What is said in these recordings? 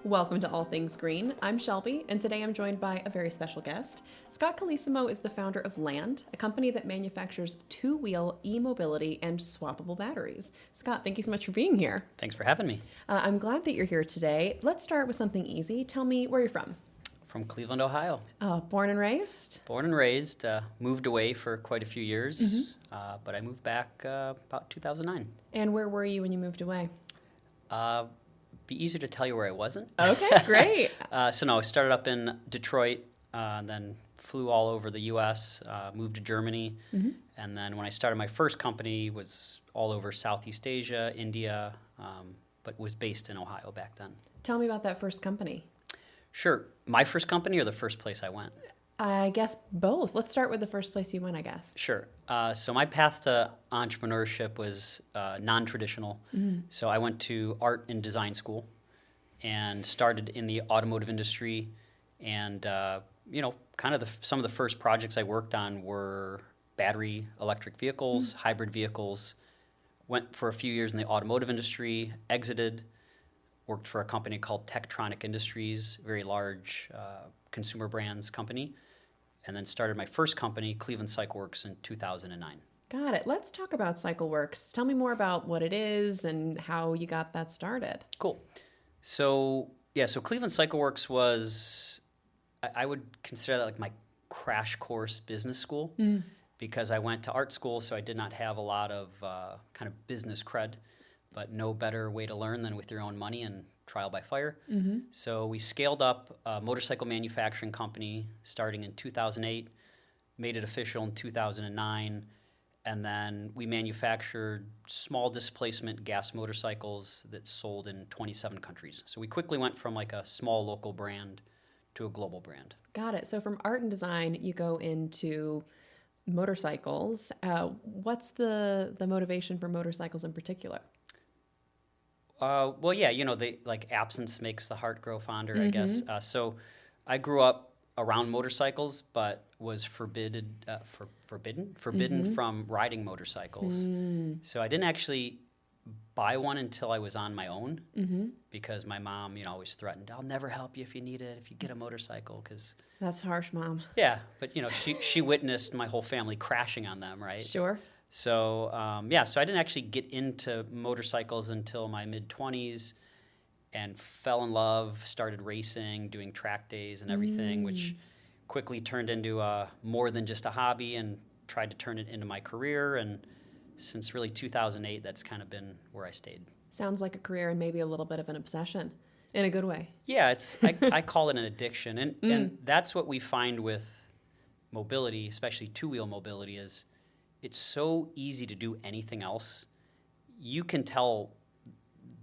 Welcome to All Things Green. I'm Shelby, and today I'm joined by a very special guest. Scott Colosimo is the founder of Land, a company that manufactures two-wheel e-mobility and swappable batteries. Scott, thank you so much for being here. Thanks for having me. I'm glad that you're here today. Let's start with something easy. Tell me where you're from. From Cleveland, Ohio. Born and raised? Born and raised, moved away for quite a few years, but I moved back about 2009. And where were you when you moved away? Be easier to tell you where I wasn't. Okay, great. I started up in Detroit, then flew all over the U.S., moved to Germany, and then when I started my first company was all over Southeast Asia, India, but was based in Ohio back then. Tell me about that first company. Sure. My first company or the first place I went? I guess both. Let's start with the first place you went, I guess. Sure. So my path to entrepreneurship was non-traditional. So I went to art and design school and started in the automotive industry. And, some of the first projects I worked on were battery electric vehicles, hybrid vehicles. Went for a few years in the automotive industry, exited, worked for a company called Tektronic Industries, very large consumer brands company. And then started my first company, Cleveland Cycle Works, in 2009. Got it. Let's talk about CycleWorks. Tell me more about what it is and how you got that started. Cool. So Cleveland Cycle Works was, I would consider that like my crash course business school because I went to art school, so I did not have a lot of kind of business cred, but no better way to learn than with your own money and trial by fire. So we scaled up a motorcycle manufacturing company starting in 2008, made it official in 2009, and then we manufactured small displacement gas motorcycles that sold in 27 countries. So we quickly went from like a small local brand to a global brand. Got it. So from art and design, you go into motorcycles. What's the motivation for motorcycles in particular? They like absence makes the heart grow fonder, I guess. So I grew up around motorcycles, but was forbidden from riding motorcycles. So I didn't actually buy one until I was on my own because my mom, always threatened, "I'll never help you if you need it, if you get a motorcycle," because that's harsh, Mom. Yeah, but she witnessed my whole family crashing on them, right? Sure. So, so I didn't actually get into motorcycles until my mid-20s and fell in love, started racing, doing track days and everything, which quickly turned into more than just a hobby and tried to turn it into my career. And since really 2008, that's kind of been where I stayed. Sounds like a career and maybe a little bit of an obsession in a good way. Yeah, I call it an addiction. And that's what we find with mobility, especially two-wheel mobility, is it's so easy to do anything else. You can tell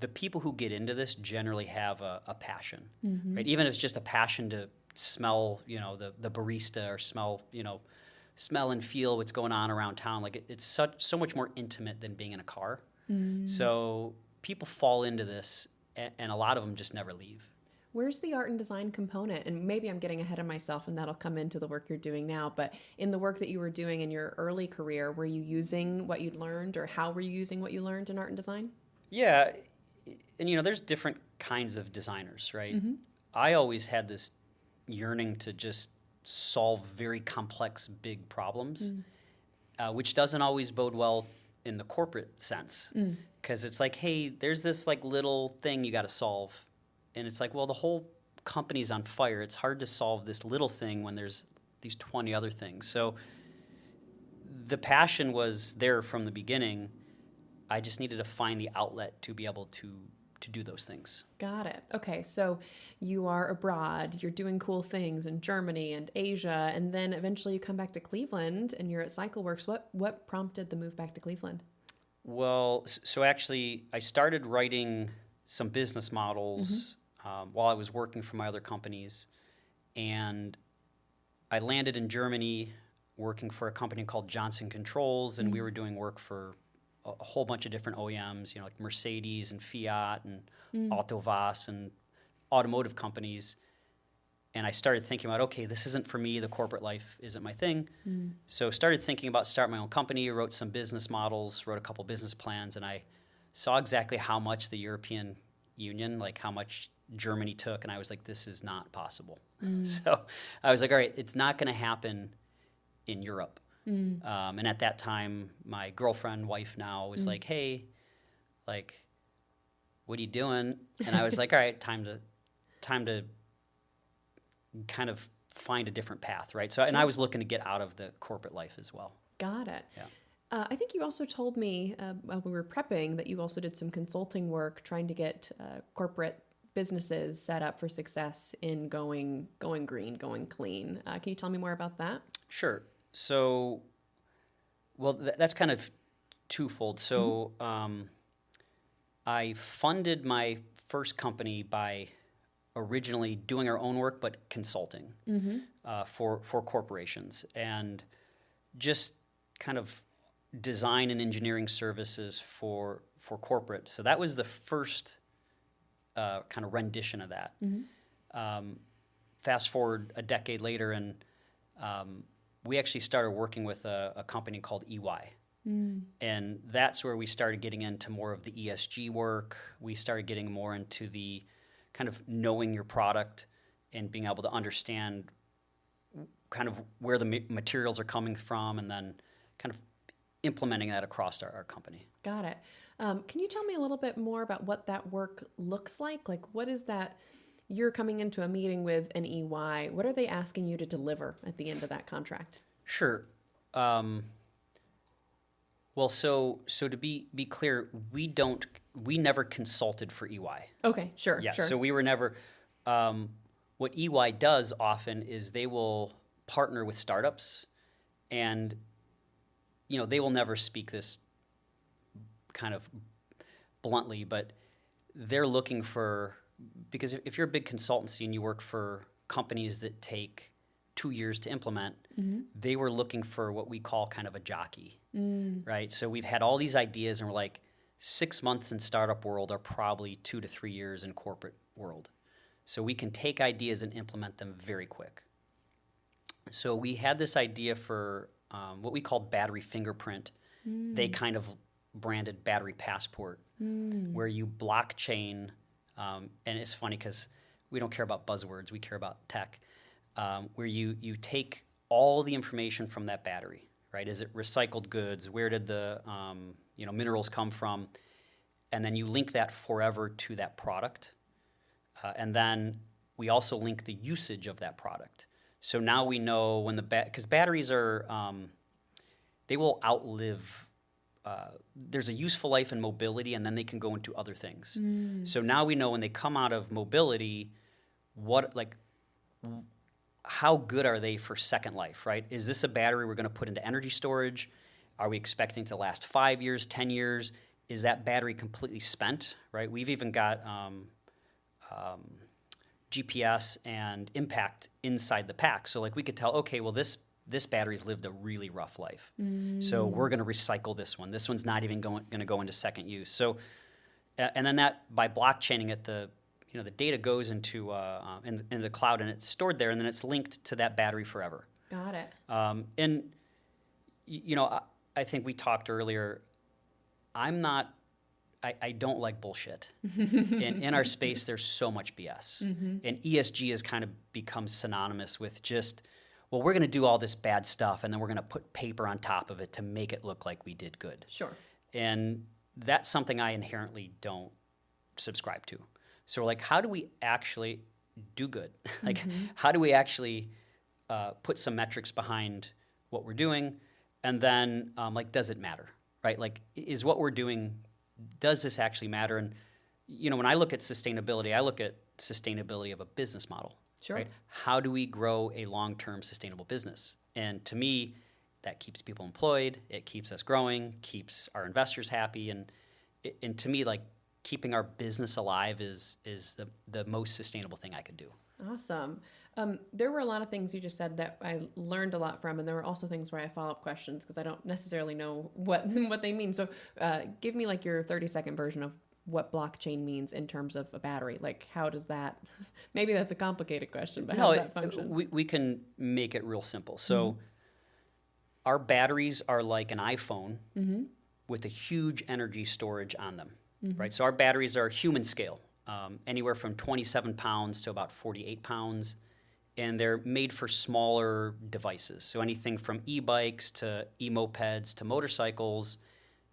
the people who get into this generally have a passion, right? Even if it's just a passion to smell, the barista or smell and feel what's going on around town. Like it's so much more intimate than being in a car. So people fall into this, and a lot of them just never leave. Where's the art and design component? And maybe I'm getting ahead of myself and that'll come into the work you're doing now, but in the work that you were doing in your early career, were you using what you'd learned, or how were you using what you learned in art and design? Yeah, and there's different kinds of designers, right? I always had this yearning to just solve very complex, big problems, which doesn't always bode well in the corporate sense, because it's like, hey, there's this like little thing you got to solve. And it's like, well, the whole company's on fire. It's hard to solve this little thing when there's these 20 other things. So the passion was there from the beginning. I just needed to find the outlet to be able to do those things. Got it. Okay, so you are abroad. You're doing cool things in Germany and Asia, and then eventually you come back to Cleveland and you're at CycleWorks. What prompted the move back to Cleveland? Well, so actually I started writing some business models while I was working for my other companies. And I landed in Germany working for a company called Johnson Controls, and we were doing work for a whole bunch of different OEMs, like Mercedes and Fiat and Autovas and automotive companies. And I started thinking about, okay, this isn't for me. The corporate life isn't my thing. So started thinking about starting my own company, wrote some business models, wrote a couple business plans, and I saw exactly how much the European Union, like how much Germany took, and I was like, this is not possible. So I was like, all right, it's not going to happen in Europe. And at that time, my girlfriend, wife now, was like, hey, like, what are you doing? And I was like, all right, time to kind of find a different path, right? So, and I was looking to get out of the corporate life as well. Got it. Yeah. I think you also told me while we were prepping that you also did some consulting work trying to get corporate businesses set up for success in going green, going clean. Can you tell me more about that? Sure. So, well, that's kind of twofold. So, I funded my first company by originally doing our own work, but consulting for corporations, and just kind of design and engineering services for corporate. So that was the first kind of rendition of that. Fast forward a decade later, and we actually started working with a company called EY. And that's where we started getting into more of the ESG work. We started getting more into the kind of knowing your product and being able to understand kind of where the materials are coming from, and then kind of implementing that across our company. Got it. Can you tell me a little bit more about what that work looks like? Like, what is that? You're coming into a meeting with an EY. What are they asking you to deliver at the end of that contract? Sure. Well, so to be clear, we never consulted for EY. Okay, sure. Yeah, sure. so we were never. What EY does often is they will partner with startups, and they will never speak this kind of bluntly, but they're looking for, because if you're a big consultancy and you work for companies that take 2 years to implement, they were looking for what we call kind of a jockey, right? So we've had all these ideas, and we're like, 6 months in startup world are probably 2 to 3 years in corporate world. So we can take ideas and implement them very quick. So we had this idea for what we called battery fingerprint. They kind of branded battery passport, where you blockchain, and it's funny because we don't care about buzzwords, we care about tech, where you take all the information from that battery, right? Is it recycled goods? Where did the minerals come from? And then you link that forever to that product. And then we also link the usage of that product. So now we know when because batteries are, they will outlive, there's a useful life in mobility, and then they can go into other things. So now we know when they come out of mobility, how good are they for second life, right? Is this a battery we're going to put into energy storage? Are we expecting to last 5 years, 10 years? Is that battery completely spent, right? We've even got GPS and impact inside the pack. So like we could tell, okay, well this battery's lived a really rough life. So we're going to recycle this one. This one's not even going to go into second use. So, and then that by blockchaining it, the data goes into in the cloud, and it's stored there, and then it's linked to that battery forever. Got it. And I think we talked earlier. I don't like bullshit. And in our space, there's so much BS. And ESG has kind of become synonymous with just, well, we're going to do all this bad stuff, and then we're going to put paper on top of it to make it look like we did good. Sure. And that's something I inherently don't subscribe to. So we're like, how do we actually do good? How do we actually put some metrics behind what we're doing? And then, does it matter, right? Like, is what we're doing, does this actually matter? And, when I look at sustainability of a business model. Sure. Right? How do we grow a long-term sustainable business? And to me, that keeps people employed. It keeps us growing, keeps our investors happy. And to me, like, keeping our business alive is the most sustainable thing I could do. Awesome. There were a lot of things you just said that I learned a lot from, and there were also things where I have follow-up questions because I don't necessarily know what they mean. So give me like your 30-second version of what blockchain means in terms of a battery. Like, how does that, maybe that's a complicated question, but how does that function? We can make it real simple. So our batteries are like an iPhone with a huge energy storage on them, right? So our batteries are human scale. anywhere from 27 pounds to about 48 pounds. And they're made for smaller devices. So anything from e-bikes to e-mopeds to motorcycles,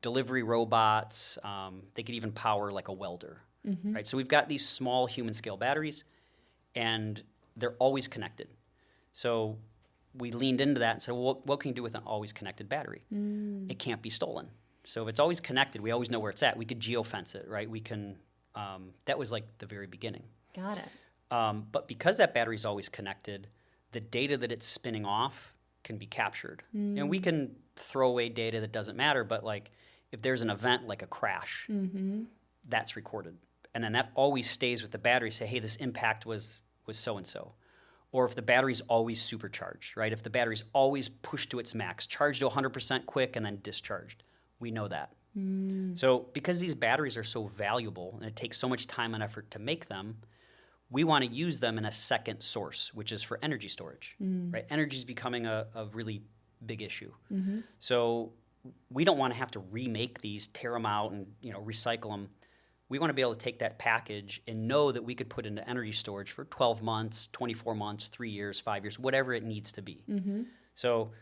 delivery robots. They could even power like a welder, right? So we've got these small human scale batteries, and they're always connected. So we leaned into that and said, well, what can you do with an always connected battery? It can't be stolen. So if it's always connected, we always know where it's at. We could geofence it, right? We can. That was like the very beginning. Got it. But because that battery's always connected, the data that it's spinning off can be captured. And we can throw away data that doesn't matter, but like if there's an event like a crash, that's recorded. And then that always stays with the battery, say, hey, this impact was so-and-so. Or if the battery's always supercharged, right? If the battery's always pushed to its max, charged to 100% quick and then discharged, we know that. So because these batteries are so valuable and it takes so much time and effort to make them, we want to use them in a second source, which is for energy storage, right? Energy is becoming a really big issue. So we don't want to have to remake these, tear them out, and recycle them. We want to be able to take that package and know that we could put into energy storage for 12 months, 24 months, 3 years, 5 years, whatever it needs to be. So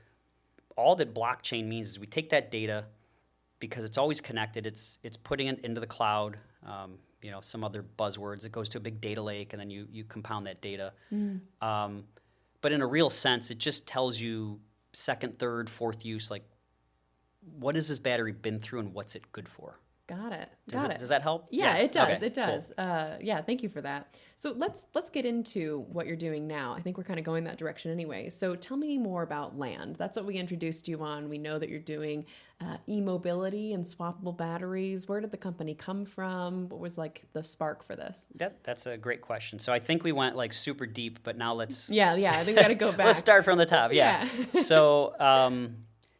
all that blockchain means is we take that data, because it's always connected, it's putting it into the cloud, some other buzzwords. It goes to a big data lake, and then you compound that data. But in a real sense, it just tells you second, third, fourth use, like what has this battery been through and what's it good for? Got it. Does that help? Yeah, it does. Okay, it does. Cool. Yeah, thank you for that. So let's get into what you're doing now. I think we're kind of going that direction anyway. So tell me more about Land. That's what we introduced you on. We know that you're doing e-mobility and swappable batteries. Where did the company come from? What was like the spark for this? That's a great question. So I think we went like super deep, but now let's... Yeah, I think we got to go back. Let's start from the top. Yeah. So,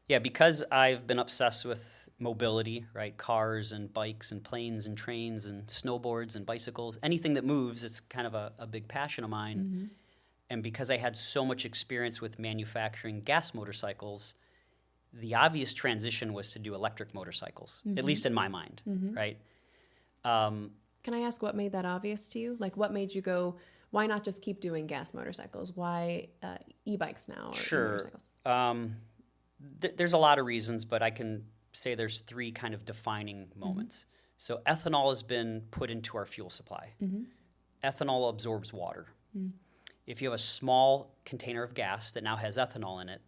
because I've been obsessed with mobility, right? Cars and bikes and planes and trains and snowboards and bicycles, anything that moves, it's kind of a big passion of mine. And because I had so much experience with manufacturing gas motorcycles, the obvious transition was to do electric motorcycles, at least in my mind, right? Can I ask what made that obvious to you? Like what made you go, why not just keep doing gas motorcycles? Why e-bikes now or Sure. e-motorcycles? There's a lot of reasons, but I can say there's three kind of defining moments. So ethanol has been put into our fuel supply. Ethanol absorbs water. If you have a small container of gas that now has ethanol in it,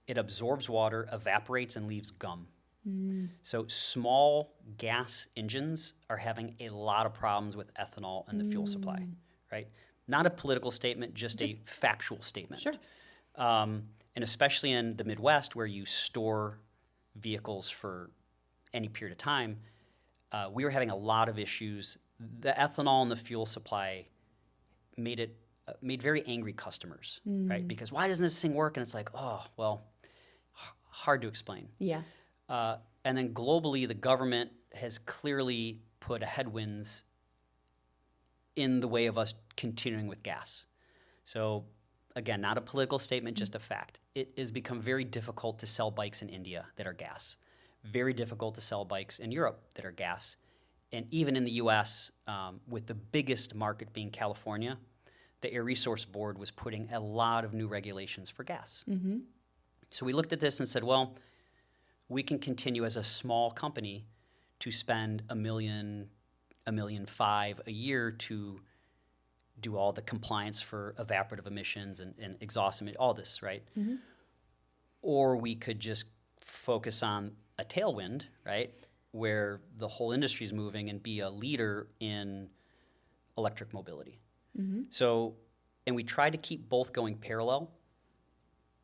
it absorbs water, evaporates, and leaves gum. So small gas engines are having a lot of problems with ethanol in the fuel supply, right? Not a political statement, just a factual statement. Sure. And especially in the Midwest where you store vehicles for any period of time, we were having a lot of issues. The ethanol in the fuel supply made very angry customers, right? Because why doesn't this thing work? And it's like, oh, well, hard to explain. Yeah. And then globally, the government has clearly put headwinds in the way of us continuing with gas. So again, not a political statement, just a fact. It has become very difficult to sell bikes in India that are gas. Very difficult to sell bikes in Europe that are gas. And even in the U.S., with the biggest market being California, the Air Resource Board was putting a lot of new regulations for gas. So we looked at this and said, well, we can continue as a small company to spend $1.5 million a year to do all the compliance for evaporative emissions and exhaust emissions, all this, right? Or we could just focus on a tailwind, right, where the whole industry is moving and be a leader in electric mobility. So, and we tried to keep both going parallel.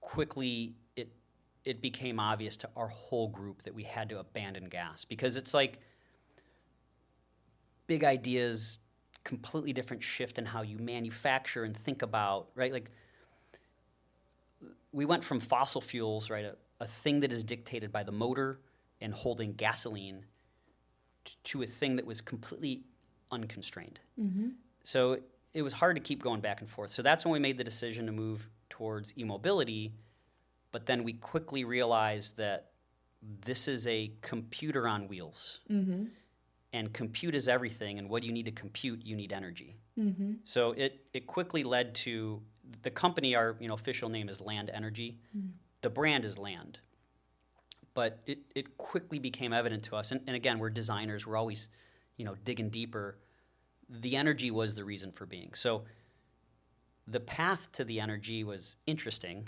Quickly, it became obvious to our whole group that we had to abandon gas because it's like big ideas, completely different shift in how you manufacture and think about, right? Like we went from fossil fuels, right, a thing that is dictated by the motor and holding gasoline to a thing that was completely unconstrained. So it was hard to keep going back and forth. So that's when we made the decision to move towards e-mobility, but then we quickly realized that this is a computer on wheels. and compute is everything. And what do you need to compute? You need energy. So it quickly led to the company. Our official name is Land Energy. The brand is Land. But it quickly became evident to us. And again, we're designers. We're always digging deeper. The energy was the reason for being. So the path to the energy was interesting,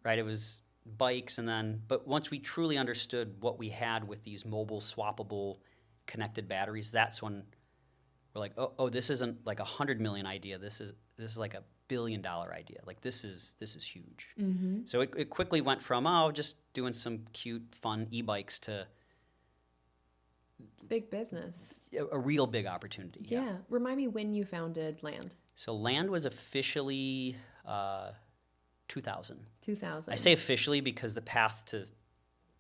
right? It was bikes, but once we truly understood what we had with these mobile, swappable, connected batteries, that's when we're like, oh, this isn't like $100 million idea. This is like $1 billion idea. Like this is huge. So it quickly went from just doing some cute, fun e-bikes to big business, a real big opportunity. Yeah. Remind me when you founded Land. So Land was officially 2000. 2000. I say officially because the path to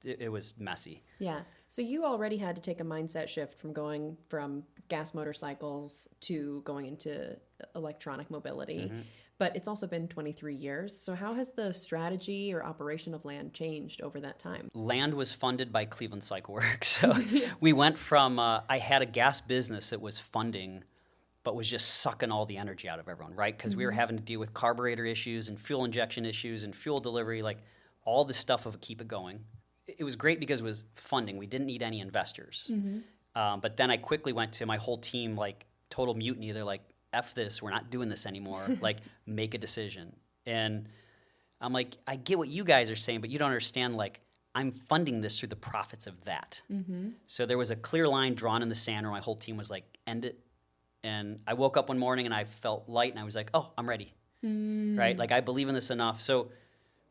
it was messy. Yeah. So you already had to take a mindset shift from going from gas motorcycles to going into electronic mobility. But it's also been 23 years. So how has the strategy or operation of Land changed over that time? Land was funded by Cleveland Cycle Works. So we went from, I had a gas business that was funding, but was just sucking all the energy out of everyone, right? Because we were having to deal with carburetor issues and fuel injection issues and fuel delivery, like all the stuff of keep it going. It was great because it was funding. We didn't need any investors. But then I quickly went to my whole team, like total mutiny. They're like, F this, we're not doing this anymore. Like, make a decision. And I'm like, I get what you guys are saying, but you don't understand, like, I'm funding this through the profits of that. So there was a clear line drawn in the sand where my whole team was like, end it. And I woke up one morning and I felt light and I was like, oh, I'm ready, right? Like, I believe in this enough. So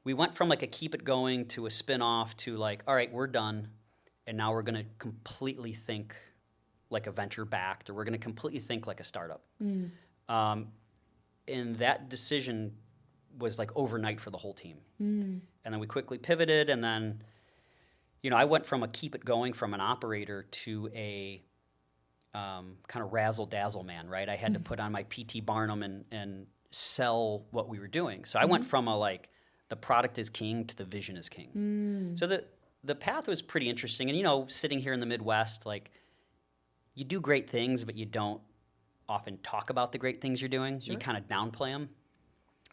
we went from like a keep it going to a spin-off to like, all right, we're done. And now we're going to completely think like a venture-backed, or we're going to completely think like a startup. And that decision was like overnight for the whole team. And then we quickly pivoted, and then, I went from a keep it going from an operator to a kind of razzle-dazzle man, right? I had to put on my PT Barnum and sell what we were doing. So I went from a like, the product is king to the vision is king. So the path was pretty interesting. And, sitting here in the Midwest, like, you do great things, but you don't often talk about the great things you're doing. Sure. You kind of downplay them.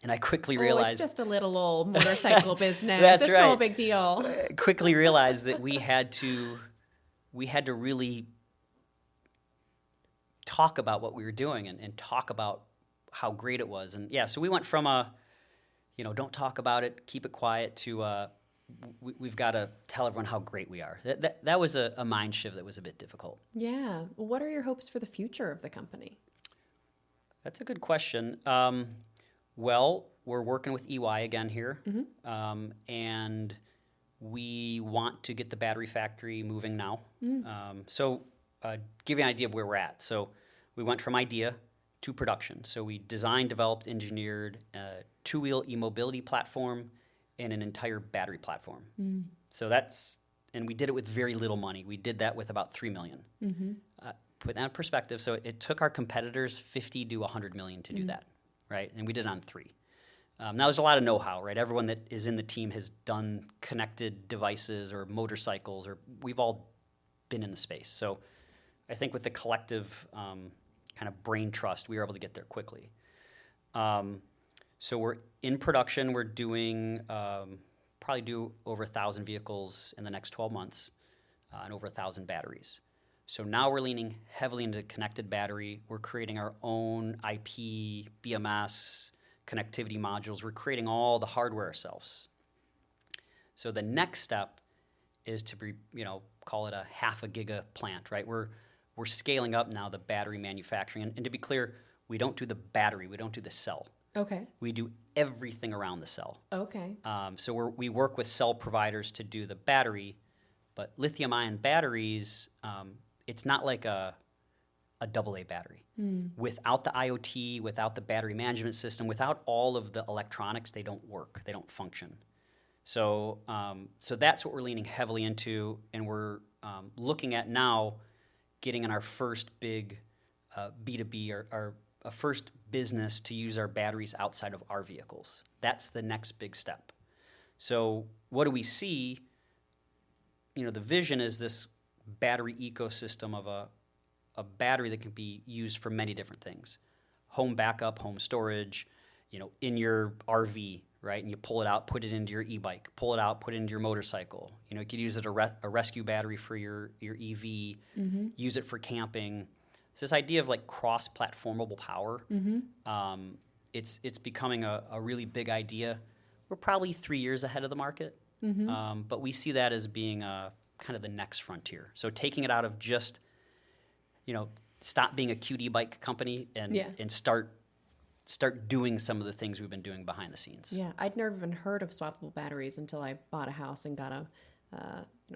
And I quickly realized... it's just a little old motorcycle business. That's it's right. No big deal. Quickly realized that we had to really talk about what we were doing and talk about how great it was. And so we went from don't talk about it, keep it quiet, to we've got to tell everyone how great we are. That was a mind shift that was a bit difficult. Yeah. What are your hopes for the future of the company? That's a good question. Well, we're working with EY again here, and we want to get the battery factory moving now. So give you an idea of where we're at. So we went from idea to production. So we designed, developed, engineered a two-wheel e-mobility platform and an entire battery platform. So and we did it with very little money. We did that with about $3 million. Put that in perspective, so it took our competitors $50 to $100 million to do that, right? And we did it on 3. Now there's a lot of know-how, right? Everyone that is in the team has done connected devices or motorcycles, or we've all been in the space. So I think with the collective kind of brain trust, we were able to get there quickly. So we're in production. We're doing probably do over 1,000 vehicles in the next 12 months and over 1,000 batteries. So now we're leaning heavily into connected battery. We're creating our own IP, BMS, connectivity modules. We're creating all the hardware ourselves. So the next step is to be, call it a 0.5 giga plant, right? We're scaling up now the battery manufacturing. And to be clear, we don't do the battery. We don't do the cell. Okay. We do everything around the cell. Okay. So we work with cell providers to do the battery, but lithium-ion batteries, it's not like a AA battery. Without the IoT, without the battery management system, without all of the electronics, they don't work. They don't function. So that's what we're leaning heavily into, and we're looking at now getting in our first big B2B or a first business to use our batteries outside of our vehicles. That's the next big step. So what do we see? The vision is this battery ecosystem of a battery that can be used for many different things. Home backup, home storage, in your RV, right? And you pull it out, put it into your e-bike, pull it out, put it into your motorcycle. You could use it a rescue battery for your EV, use it for camping. So this idea of like cross-platformable power, it's becoming a really big idea. We're probably 3 years ahead of the market, but we see that as being kind of the next frontier. So taking it out of just, stop being a cute e-bike company and start doing some of the things we've been doing behind the scenes. Yeah, I'd never even heard of swappable batteries until I bought a house and got a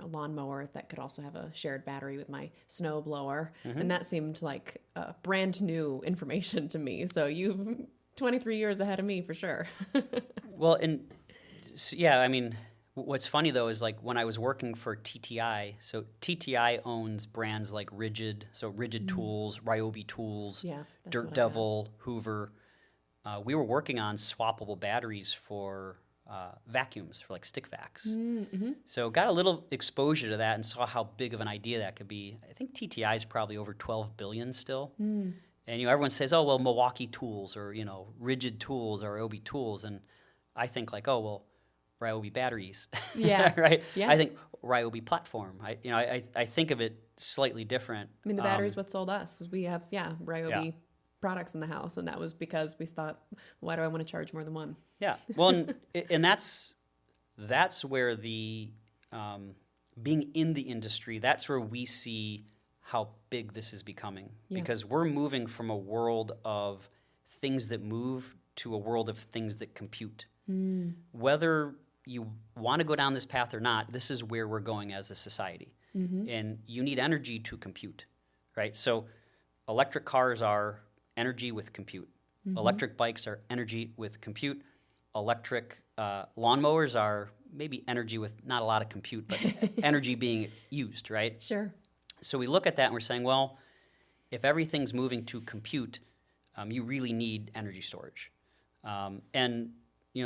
lawnmower that could also have a shared battery with my snow blower, and that seemed like brand new information to me. So you've 23 years ahead of me for sure. Well, and yeah, I mean, what's funny though is like when I was working for TTI, so TTI owns brands like Rigid, so Rigid Tools, Ryobi Tools, Dirt Devil, Hoover. We were working on swappable batteries for vacuums, for like stick vacs. So got a little exposure to that and saw how big of an idea that could be. I think TTI is probably over 12 billion still. And everyone says, oh, well, Milwaukee Tools or, Rigid Tools or Ryobi Tools. And I think like, oh, well, Ryobi batteries. Yeah. Right? Yeah. I think Ryobi platform. I think of it slightly different. I mean, the battery's what sold us, because we have, Ryobi products in the house, and that was because we thought, why do I want to charge more than one? Yeah. Well, and that's where the being in the industry, that's where we see how big this is becoming, because we're moving from a world of things that move to a world of things that compute. Whether you want to go down this path or not, this is where we're going as a society. And you need energy to compute, right? So electric cars are energy with compute. Electric bikes are energy with compute. Electric lawnmowers are maybe energy with not a lot of compute, but energy being used, right? Sure. So we look at that and we're saying, well, if everything's moving to compute, you really need energy storage. And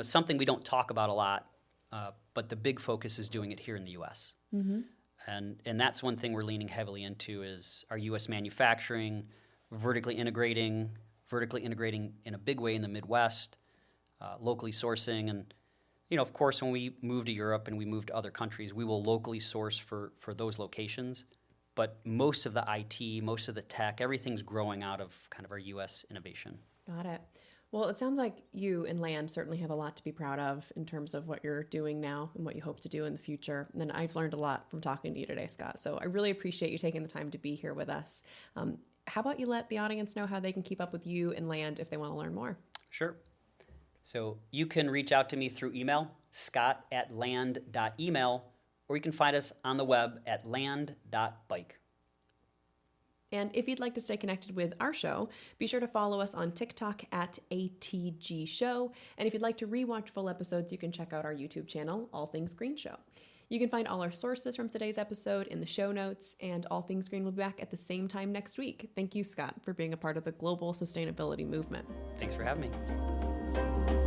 something we don't talk about a lot, but the big focus is doing it here in the U.S. And that's one thing we're leaning heavily into is our U.S. manufacturing, vertically integrating in a big way in the Midwest, locally sourcing. And, of course, when we move to Europe and we move to other countries, we will locally source for those locations. But most of the IT, most of the tech, everything's growing out of kind of our U.S. innovation. Got it. Well, it sounds like you and Land certainly have a lot to be proud of in terms of what you're doing now and what you hope to do in the future. And I've learned a lot from talking to you today, Scott. So I really appreciate you taking the time to be here with us. How about you let the audience know how they can keep up with you and Land if they want to learn more? Sure. So you can reach out to me through email, scott@land.email, or you can find us on the web at land.bike. And if you'd like to stay connected with our show, be sure to follow us on TikTok at ATG Show. And if you'd like to rewatch full episodes, you can check out our YouTube channel, All Things Green Show. You can find all our sources from today's episode in the show notes, and All Things Green will be back at the same time next week. Thank you, Scott, for being a part of the global sustainability movement. Thanks for having me.